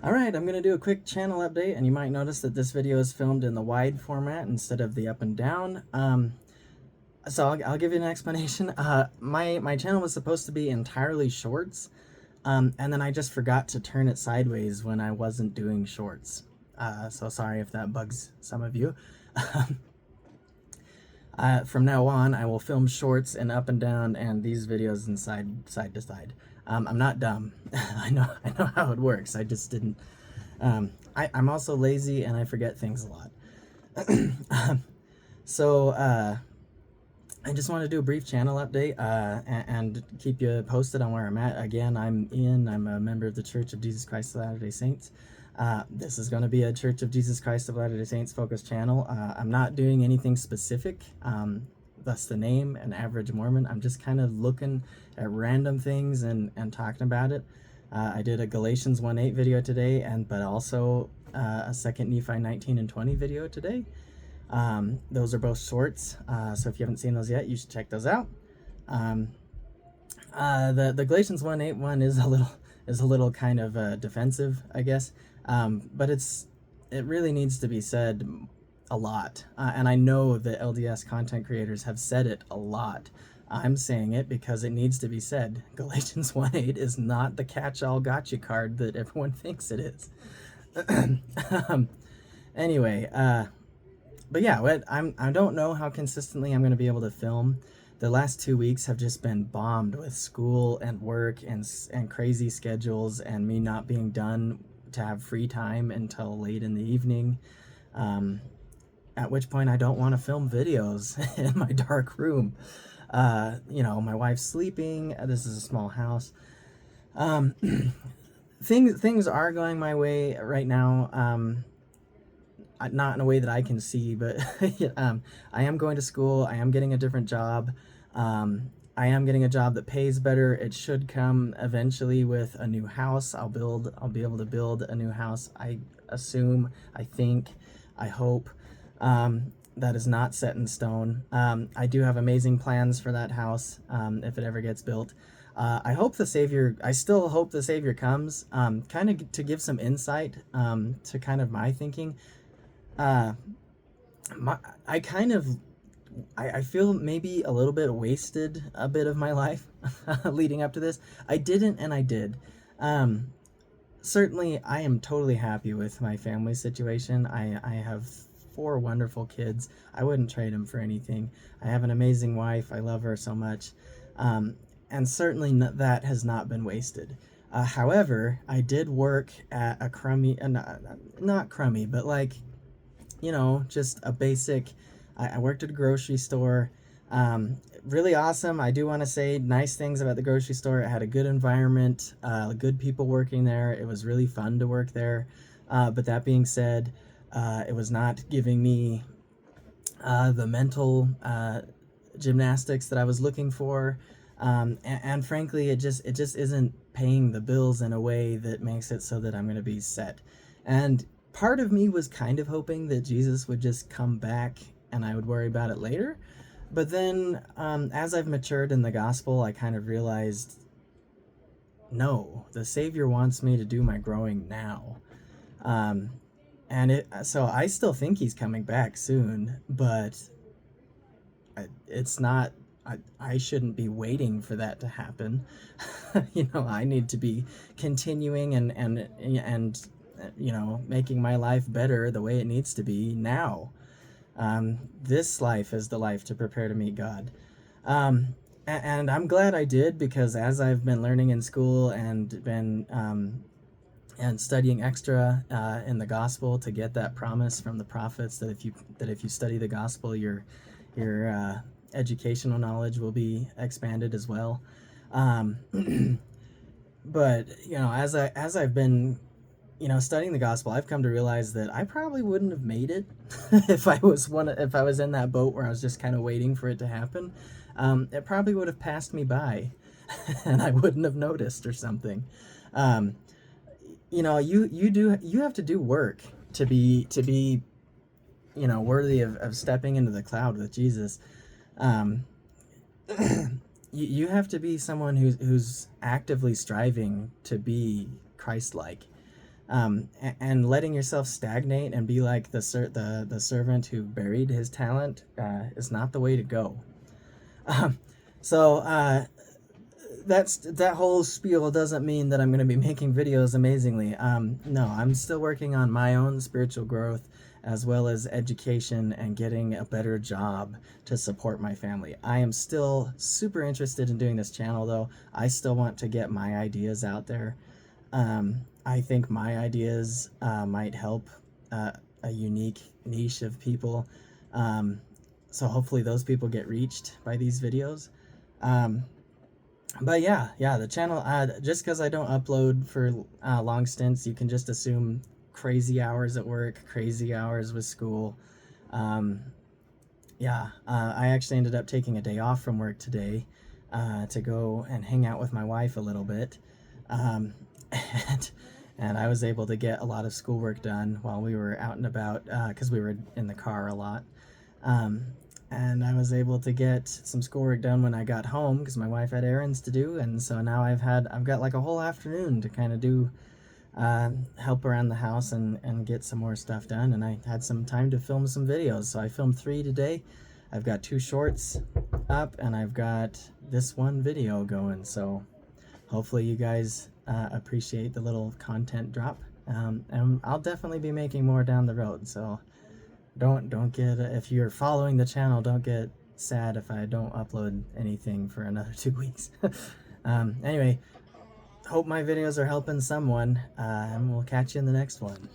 Alright, I'm going to do a quick channel update, and you might notice that this video is filmed in the wide format instead of the up and down. So I'll give you an explanation. My channel was supposed to be entirely shorts, and then I just forgot to turn it sideways when I wasn't doing shorts. So sorry if that bugs some of you. From now on, I will film shorts and up and down, and these videos in side to side. I'm not dumb. I know how it works. I just didn't. I'm also lazy and I forget things a lot. So I just want to do a brief channel update and keep you posted on where I'm at. Again, I'm Ian. I'm a member of the Church of Jesus Christ of Latter-day Saints. This is going to be a Church of Jesus Christ of Latter-day Saints focused channel. I'm not doing anything specific, thus the name, an average Mormon. I'm just kind of looking at random things and talking about it. I did a Galatians 1:8 video today, but also a 2nd Nephi 19 and 20 video today. Those are both shorts, so if you haven't seen those yet, you should check those out. The Galatians 1:8 one is a little kind of defensive, I guess, but it really needs to be said a lot, and I know that LDS content creators have said it a lot. I'm saying it because it needs to be said. Galatians 1:8 is not the catch-all gotcha card that everyone thinks it is. Anyway, but yeah, I don't know how consistently I'm going to be able to film. The last 2 weeks have just been bombed with school and work and crazy schedules, and me not being done to have free time until late in the evening. At which point I don't want to film videos in my dark room. My wife's sleeping. This is a small house. Things are going my way right now. Not in a way that I can see, but I am going to school. I am getting a different job. I am getting a job that pays better. It should come eventually with a new house. I'll be able to build a new house. I assume, I think, I hope. That is not set in stone. I do have amazing plans for that house if it ever gets built. I still hope the Savior comes, kind of to give some insight to kind of my thinking. I feel maybe a little bit wasted a bit of my life leading up to this. I didn't, and I did. Certainly, I am totally happy with my family situation. I have 4 wonderful kids. I wouldn't trade them for anything. I have an amazing wife. I love her so much. And certainly that has not been wasted. However, I did work at a crummy, not crummy, but like, just a basic, I worked at a grocery store. Really awesome. I do want to say nice things about the grocery store. It had a good environment, good people working there. It was really fun to work there. But that being said, it was not giving me the mental gymnastics that I was looking for. And frankly, it just isn't paying the bills in a way that makes it so that I'm going to be set. And part of me was kind of hoping that Jesus would just come back and I would worry about it later. But then as I've matured in the gospel, I kind of realized, no, the Savior wants me to do my growing now. So I still think he's coming back soon, but it's not, I shouldn't be waiting for that to happen. I need to be continuing and making my life better the way it needs to be now. This life is the life to prepare to meet God. And I'm glad I did, because as I've been learning in school and been and studying extra in the gospel to get that promise from the prophets that if you study the gospel, your educational knowledge will be expanded as well. But as I've been studying the gospel, I've come to realize that I probably wouldn't have made it if I was in that boat where I was just kind of waiting for it to happen. It probably would have passed me by, and I wouldn't have noticed or something. You have to do work to be worthy of stepping into the cloud with Jesus. You have to be someone who's actively striving to be Christ-like. And letting yourself stagnate and be like the servant who buried his talent is not the way to go. Um, so that whole spiel doesn't mean that I'm going to be making videos amazingly. No, I'm still working on my own spiritual growth as well as education and getting a better job to support my family. I am still super interested in doing this channel though. I still want to get my ideas out there. I think my ideas might help a unique niche of people. So hopefully those people get reached by these videos. But yeah, the channel, just because I don't upload for long stints, you can just assume crazy hours at work, crazy hours with school. Um, I actually ended up taking a day off from work today to go and hang out with my wife a little bit. Um, and, and I was able to get a lot of schoolwork done while we were out and about because we were in the car a lot. Um, and I was able to get some schoolwork done when I got home because my wife had errands to do, and so now I've got like a whole afternoon to kind of do help around the house and get some more stuff done, and I had some time to film some videos, so I filmed 3 today. I've got 2 shorts up, and I've got this one video going, so hopefully you guys appreciate the little content drop, and I'll definitely be making more down the road, so don't get, if you're following the channel, don't get sad if I don't upload anything for another 2 weeks. Anyway, hope my videos are helping someone, and we'll catch you in the next one.